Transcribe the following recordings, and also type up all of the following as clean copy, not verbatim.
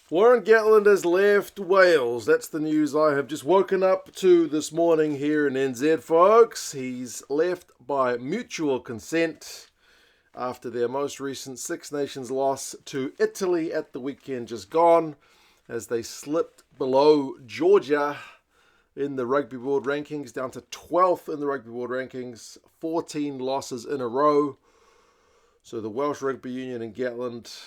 Warren Gatland has left Wales. That's the news I have just woken up to this morning here in NZ, folks. He's left by mutual consent after their most recent Six Nations loss to Italy at the weekend just gone, as they slipped below Georgia in the Rugby World Rankings, down to 12th in the Rugby World Rankings, 14 losses in a row. So the Welsh Rugby Union and Gatland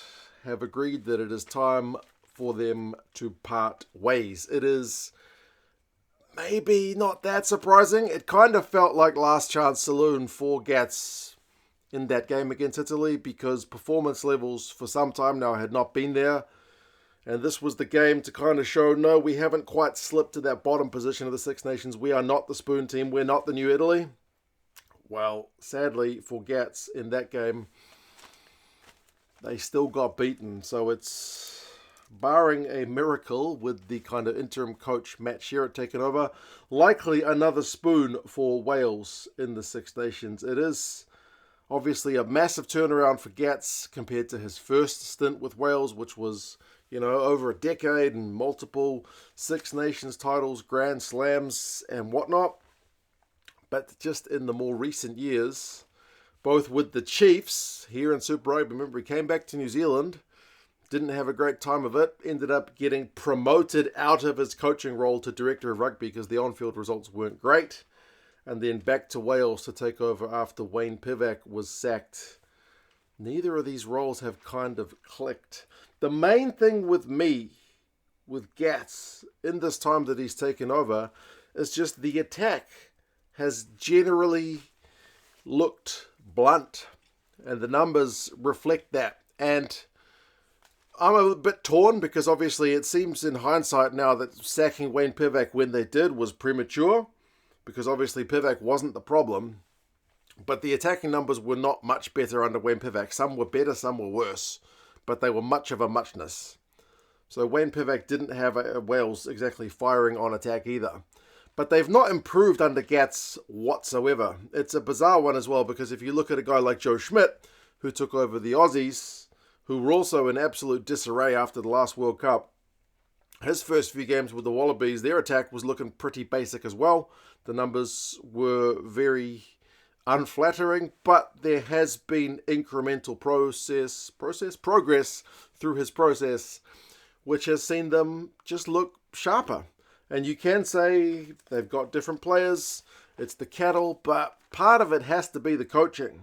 have agreed that it is time for them to part ways. It is maybe not that surprising. It kind of felt like last chance saloon for Gats in that game against Italy, because performance levels for some time now had not been there. And this was the game to kind of show, no, we haven't quite slipped to that bottom position of the Six Nations. We are not the spoon team. We're not the new Italy. Well, sadly for Gats in that game, they still got beaten. So it's, barring a miracle with the kind of interim coach Matt Sherratt taking over, likely another spoon for Wales in the Six Nations. It is obviously a massive turnaround for Gats compared to his first stint with Wales, which was, over a decade and multiple Six Nations titles, Grand Slams and whatnot. But just in the more recent years, both with the Chiefs here in Super Rugby, remember he came back to New Zealand, didn't have a great time of it, ended up getting promoted out of his coaching role to director of rugby because the on-field results weren't great, and then back to Wales to take over after Wayne Pivac was sacked. Neither of these roles have kind of clicked. The main thing with me, with Gats, in this time that he's taken over, is just the attack has generally looked blunt, and the numbers reflect that. And I'm a bit torn because obviously it seems in hindsight now that sacking Wayne Pivac when they did was premature, because obviously Pivac wasn't the problem, but the attacking numbers were not much better under Wayne Pivac. Some were better, some were worse, but they were much of a muchness. So Wayne Pivac didn't have Wales exactly firing on attack either. But they've not improved under Gats whatsoever. It's a bizarre one as well, because if you look at a guy like Joe Schmidt, who took over the Aussies, who were also in absolute disarray after the last World Cup, his first few games with the Wallabies, their attack was looking pretty basic as well. The numbers were very unflattering, but there has been incremental progress through his process, which has seen them just look sharper. And you can say they've got different players, it's the cattle, but part of it has to be the coaching.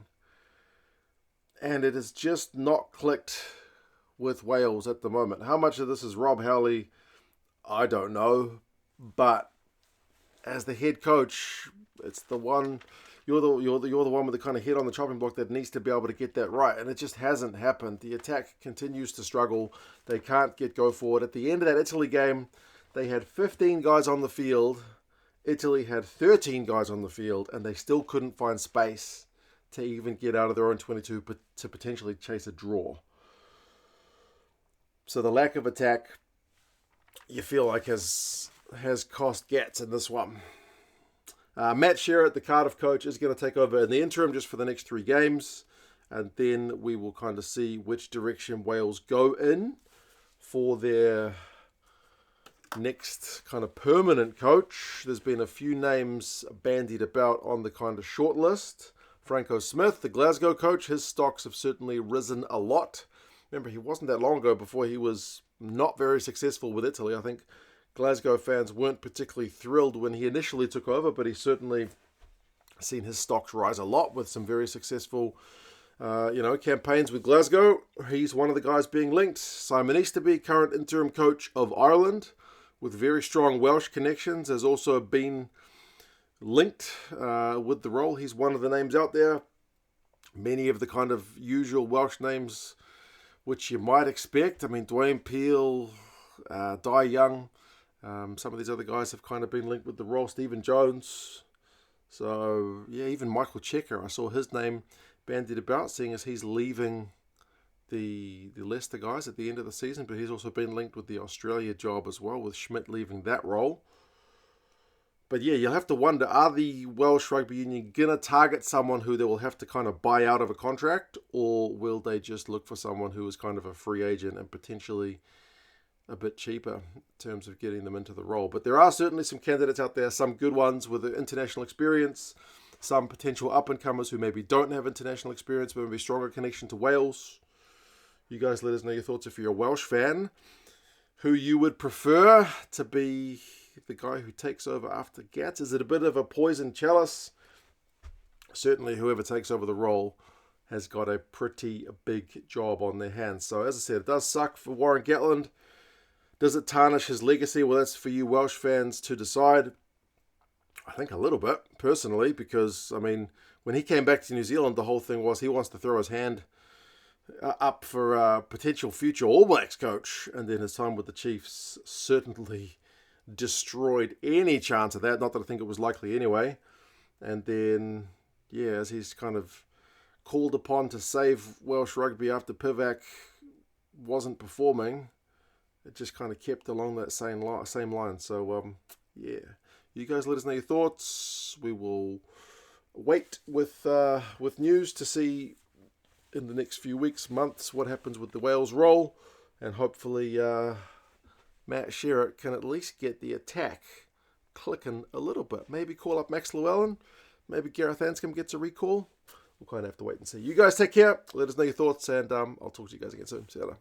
And it has just not clicked with Wales at the moment. How much of this is Rob Howley, I don't know. But as the head coach, it's the one, you're the one with the kind of head on the chopping block that needs to be able to get that right. And it just hasn't happened. The attack continues to struggle. They can't get go forward. At the end of that Italy game, they had 15 guys on the field. Italy had 13 guys on the field, and they still couldn't find space to even get out of their own 22 to potentially chase a draw. So the lack of attack, you feel like has cost Gats in this one. Matt Sherratt, the Cardiff coach, is going to take over in the interim just for the next 3 games, and then we will kind of see which direction Wales go in for their next kind of permanent coach. There's been a few names bandied about on the kind of short list. Franco Smith, the Glasgow coach, his stocks have certainly risen a lot. Remember, he wasn't that long ago before he was not very successful with Italy. I think Glasgow fans weren't particularly thrilled when he initially took over, but he's certainly seen his stocks rise a lot with some very successful campaigns with Glasgow. He's one of the guys being linked. Simon Easterby, current interim coach of Ireland, with very strong Welsh connections, has also been linked with the role. He's one of the names out there. Many of the kind of usual Welsh names which you might expect. I mean, Dwayne Peel, Dai Young, some of these other guys have kind of been linked with the role. Stephen Jones. So, yeah, even Michael Checker, I saw his name bandied about, seeing as he's leaving the Leicester guys at the end of the season, but he's also been linked with the Australia job as well, with Schmidt leaving that role. But yeah, you'll have to wonder, are the Welsh Rugby Union going to target someone who they will have to kind of buy out of a contract, or will they just look for someone who is kind of a free agent and potentially a bit cheaper in terms of getting them into the role. But there are certainly some candidates out there, some good ones with international experience, some potential up-and-comers who maybe don't have international experience, but maybe a stronger connection to Wales. You guys let us know your thoughts if you're a Welsh fan, who you would prefer to be the guy who takes over after Gats. Is it a bit of a poison chalice? Certainly whoever takes over the role has got a pretty big job on their hands. So as I said, it does suck for Warren Gatland. Does it tarnish his legacy? Well, that's for you Welsh fans to decide. I think a little bit, personally, because, I mean, when he came back to New Zealand, the whole thing was he wants to throw his hand up for a potential future All Blacks coach. And then his time with the Chiefs certainly destroyed any chance of that. Not that I think it was likely anyway. And then, yeah, as he's kind of called upon to save Welsh rugby after Pivac wasn't performing, it just kind of kept along that same line. So, yeah. You guys let us know your thoughts. We will wait with news to see in the next few weeks, months, what happens with the Wales role. And hopefully Matt Sherritt can at least get the attack clicking a little bit. Maybe call up Max Llewellyn. Maybe Gareth Anscombe gets a recall. We'll kind of have to wait and see. You guys take care. Let us know your thoughts, and I'll talk to you guys again soon. See you later.